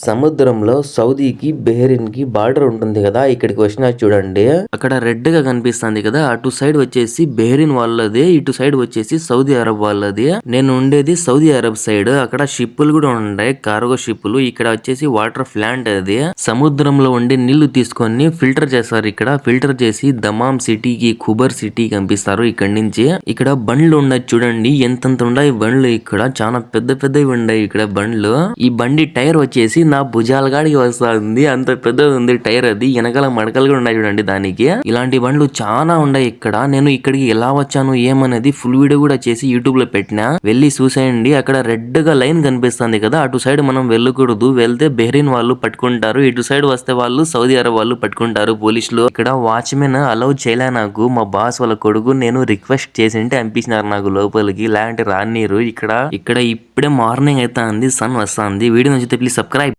సముద్రంలో సౌదీకి బెహ్రెయిన్ కి బార్డర్ ఉంటుంది కదా, ఇక్కడికి వచ్చినా చూడండి. అక్కడ రెడ్ గా కనిపిస్తుంది కదా, అటు సైడ్ వచ్చేసి బెహ్రెయిన్ వాళ్ళది, ఇటు సైడ్ వచ్చేసి సౌదీ అరబ్ వాళ్ళది. నేను ఉండేది సౌదీ అరబ్ సైడ్. అక్కడ షిప్పులు కూడా ఉన్నాయి, కార్గో షిప్పులు. ఇక్కడ వచ్చేసి వాటర్ ప్లాంట్ అది. సముద్రంలో ఉండే నీళ్లు తీసుకొని ఫిల్టర్ చేస్తారు. ఇక్కడ ఫిల్టర్ చేసి దమాం సిటీకి, ఖుబర్ సిటీకి పంపిస్తారు. ఇక్కడ నుంచి ఇక్కడ బండ్లు ఉన్నాయి చూడండి, ఎంతంత ఉన్నాయి బండ్లు. ఇక్కడ చాలా పెద్ద పెద్దవి ఉన్నాయి ఇక్కడ బండ్లు. ఈ బండి టైర్ వచ్చేసి నా భుజాల కాడికి వస్తుంది, అంత పెద్దది ఉంది టైర్. అది వెనకాల మడకలు కూడా ఉన్నాయి చూడండి దానికి. ఇలాంటి బండ్లు చాలా ఉన్నాయి ఇక్కడ. నేను ఇక్కడికి ఎలా వచ్చాను ఏమనేది ఫుల్ వీడియో కూడా చేసి యూట్యూబ్ లో పెట్టినా, వెళ్ళి చూసేయండి. అక్కడ రెడ్ గా లైన్ కనిపిస్తుంది కదా, అటు సైడ్ మనం వెళ్ళకూడదు. వెళ్తే బెహ్రెయిన్ వాళ్ళు పట్టుకుంటారు, ఇటు సైడ్ వస్తే వాళ్ళు సౌదీ అరబ్ వాళ్ళు పట్టుకుంటారు పోలీసులు. ఇక్కడ వాచ్మెన్ అలౌ చేయలే నాకు, మా బాస్ వాళ్ళ కొడుకు. నేను రిక్వెస్ట్ చేసింటే పంపించినారు నాకు లోపలికి, లాంటి రానీరు. ఇక్కడ ఇప్పుడే మార్నింగ్ అయితే అంది, సన్ వస్తుంది. వీడియో నచ్చితే ప్లీజ్ సబ్స్క్రైబ్.